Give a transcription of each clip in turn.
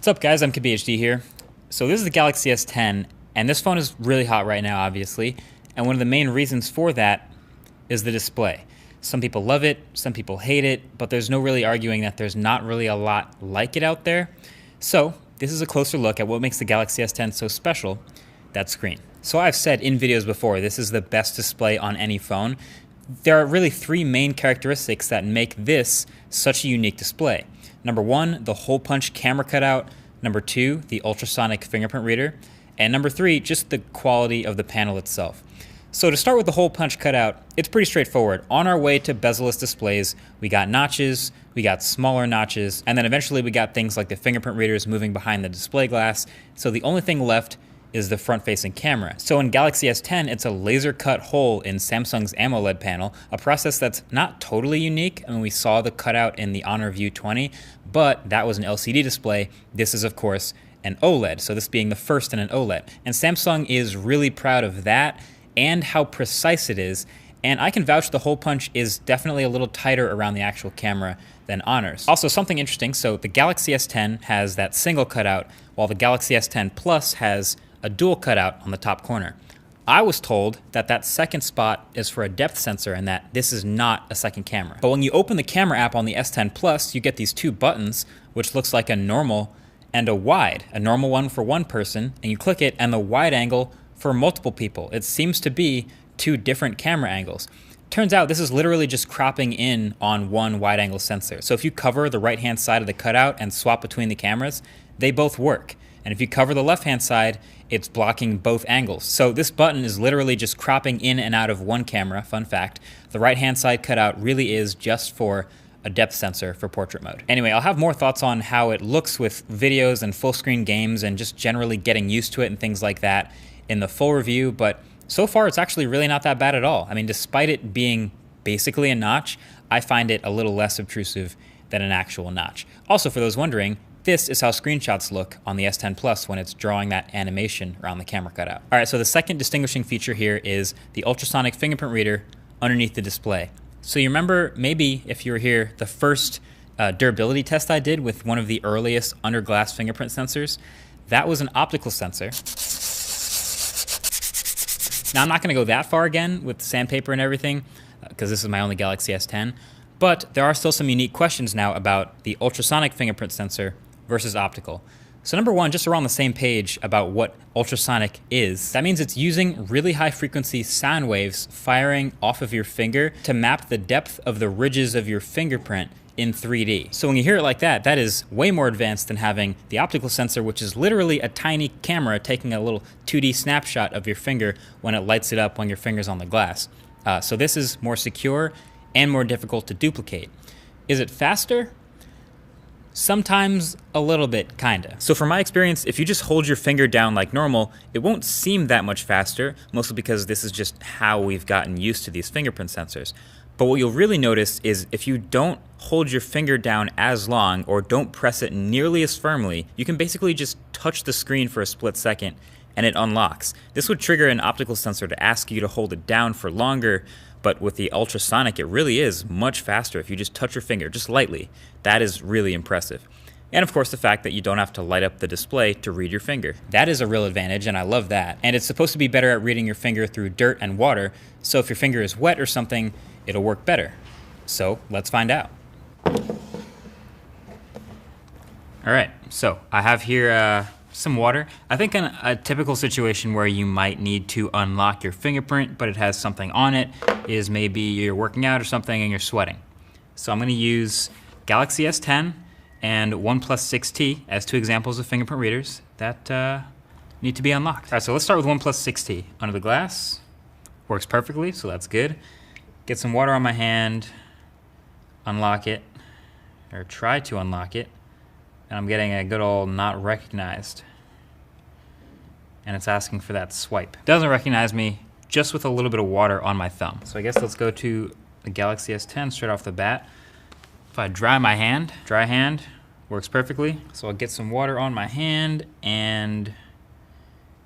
What's up guys, I'm KBHD here. So this is the Galaxy S10, and this phone is really hot right now, obviously. And one of the main reasons for that is the display. Some people love it, some people hate it, but there's no really arguing that there's not really a lot like it out there. So this is a closer look at what makes the Galaxy S10 so special, that screen. So I've said in videos before, this is the best display on any phone. There are really three main characteristics that make this such a unique display. Number one, the hole punch camera cutout. Number two, the ultrasonic fingerprint reader. And number three, just the quality of the panel itself. So to start with the hole punch cutout, it's pretty straightforward. On our way to bezel-less displays, we got notches, we got smaller notches, and then eventually we got things like the fingerprint readers moving behind the display glass. So the only thing left is the front-facing camera. So in Galaxy S10, it's a laser-cut hole in Samsung's AMOLED panel, a process that's not totally unique. I mean, we saw the cutout in the Honor View 20, but that was an LCD display. This is, of course, an OLED, so this being the first in an OLED. And Samsung is really proud of that and how precise it is. And I can vouch the hole punch is definitely a little tighter around the actual camera than Honor's. Also, something interesting, so the Galaxy S10 has that single cutout, while the Galaxy S10 Plus has a dual cutout on the top corner. I was told that that second spot is for a depth sensor and that this is not a second camera. But when you open the camera app on the S10 Plus, you get these two buttons, which looks like a normal and a wide. A normal one for one person, and you click it, and the wide angle for multiple people. It seems to be two different camera angles. Turns out this is literally just cropping in on one wide angle sensor. So if you cover the right-hand side of the cutout and swap between the cameras, they both work. And if you cover the left-hand side, it's blocking both angles. So this button is literally just cropping in and out of one camera, fun fact. The right-hand side cutout really is just for a depth sensor for portrait mode. Anyway, I'll have more thoughts on how it looks with videos and full-screen games and just generally getting used to it and things like that in the full review, but so far it's actually really not that bad at all. I mean, despite it being basically a notch, I find it a little less obtrusive than an actual notch. Also, for those wondering, this is how screenshots look on the S10 Plus when it's drawing that animation around the camera cutout. All right, so the second distinguishing feature here is the ultrasonic fingerprint reader underneath the display. So you remember, maybe if you were here, the first durability test I did with one of the earliest under glass fingerprint sensors, that was an optical sensor. Now I'm not gonna go that far again with sandpaper and everything, because this is my only Galaxy S10, but there are still some unique questions now about the ultrasonic fingerprint sensor versus optical. So number one, just around the same page about what ultrasonic is, that means it's using really high frequency sound waves firing off of your finger to map the depth of the ridges of your fingerprint in 3D. So when you hear it like that, that is way more advanced than having the optical sensor, which is literally a tiny camera taking a little 2D snapshot of your finger when it lights it up when your finger's on the glass. So this is more secure and more difficult to duplicate. Is it faster? Sometimes a little bit, kinda. So from my experience, if you just hold your finger down like normal, it won't seem that much faster, mostly because this is just how we've gotten used to these fingerprint sensors. But what you'll really notice is if you don't hold your finger down as long or don't press it nearly as firmly, you can basically just touch the screen for a split second and it unlocks. This would trigger an optical sensor to ask you to hold it down for longer, but with the ultrasonic, it really is much faster if you just touch your finger, just lightly. That is really impressive. And of course, the fact that you don't have to light up the display to read your finger. That is a real advantage, and I love that. And it's supposed to be better at reading your finger through dirt and water, so if your finger is wet or something, it'll work better. So let's find out. All right, so I have here some water. I think in a typical situation where you might need to unlock your fingerprint, but it has something on it, is maybe you're working out or something and you're sweating. So I'm gonna use Galaxy S10 and OnePlus 6T as two examples of fingerprint readers that need to be unlocked. All right, so let's start with OnePlus 6T. Under the glass, works perfectly, so that's good. Get some water on my hand, unlock it, or try to unlock it, and I'm getting a good old not recognized. And it's asking for that swipe. Doesn't recognize me, just with a little bit of water on my thumb. So I guess let's go to the Galaxy S10 straight off the bat. If I dry my hand, dry hand, works perfectly. So I'll get some water on my hand and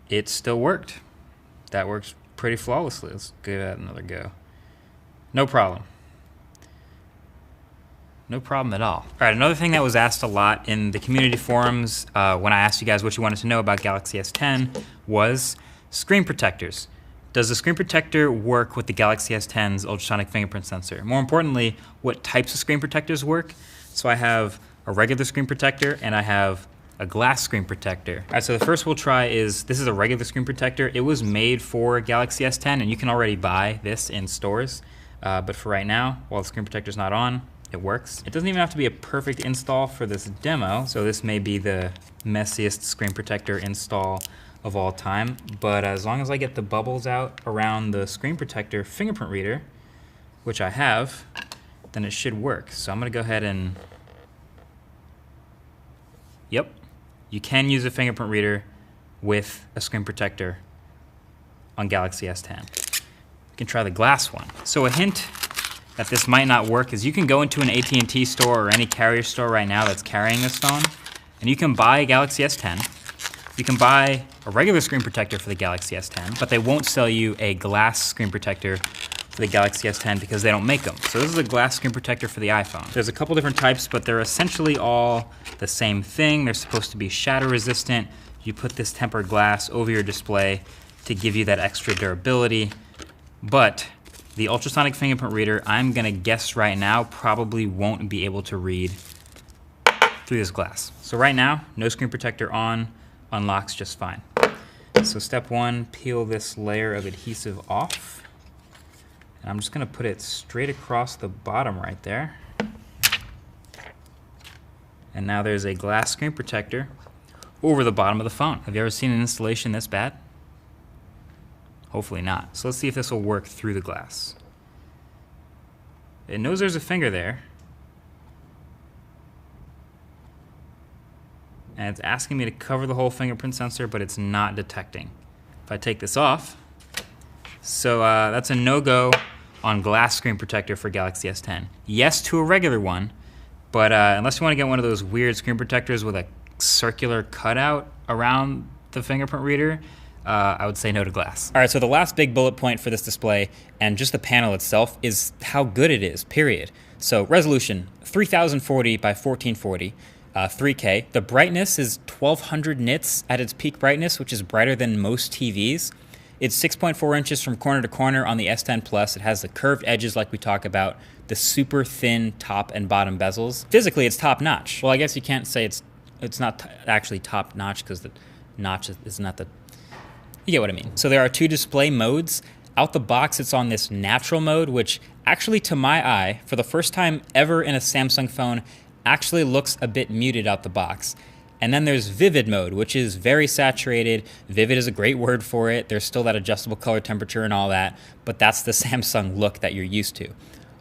it still worked. That works pretty flawlessly. Let's give that another go. No problem. No problem at all. All right, another thing that was asked a lot in the community forums when I asked you guys what you wanted to know about Galaxy S10 was screen protectors. Does the screen protector work with the Galaxy S10's ultrasonic fingerprint sensor? More importantly, what types of screen protectors work? So I have a regular screen protector and I have a glass screen protector. All right, so the first we'll try is, this is a regular screen protector. It was made for Galaxy S10 and you can already buy this in stores. But for right now, while the screen protector's not on, it works. It doesn't even have to be a perfect install for this demo, so this may be the messiest screen protector install of all time, but as long as I get the bubbles out around the screen protector fingerprint reader, which I have, then it should work. So I'm gonna go ahead and, yep, you can use a fingerprint reader with a screen protector on Galaxy S10. You can try the glass one. So a hint that this might not work is you can go into an AT&T store or any carrier store right now that's carrying this phone, and you can buy a Galaxy S10. You can buy a regular screen protector for the Galaxy S10, but they won't sell you a glass screen protector for the Galaxy S10 because they don't make them. So this is a glass screen protector for the iPhone. There's a couple different types, but they're essentially all the same thing. They're supposed to be shatter resistant. You put this tempered glass over your display to give you that extra durability, but the ultrasonic fingerprint reader, I'm gonna guess right now, probably won't be able to read through this glass. So right now, no screen protector on, unlocks just fine. So step one, peel this layer of adhesive off. And I'm just gonna put it straight across the bottom right there. And now there's a glass screen protector over the bottom of the phone. Have you ever seen an installation this bad? Hopefully not. So let's see if this will work through the glass. It knows there's a finger there. And it's asking me to cover the whole fingerprint sensor, but it's not detecting. If I take this off, so that's a no-go on glass screen protector for Galaxy S10. Yes to a regular one, but unless you want to get one of those weird screen protectors with a circular cutout around the fingerprint reader, I would say no to glass. All right, so the last big bullet point for this display and just the panel itself is how good it is, period. So resolution, 3040 by 1440, 3K. The brightness is 1200 nits at its peak brightness, which is brighter than most TVs. It's 6.4 inches from corner to corner on the S10 Plus. It has the curved edges like we talk about, the super thin top and bottom bezels. Physically, it's top notch. Well, I guess you can't say it's not actually top notch because the notch is not the, you get what I mean. So there are two display modes. Out the box, it's on this natural mode, which actually to my eye, for the first time ever in a Samsung phone, actually looks a bit muted out the box. And then there's vivid mode, which is very saturated. Vivid is a great word for it. There's still that adjustable color temperature and all that, but that's the Samsung look that you're used to.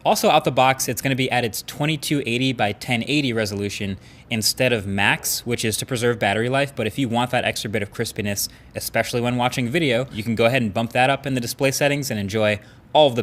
Also out the box, it's gonna be at its 2280 by 1080 resolution instead of max, which is to preserve battery life. But if you want that extra bit of crispiness, especially when watching video, you can go ahead and bump that up in the display settings and enjoy all of the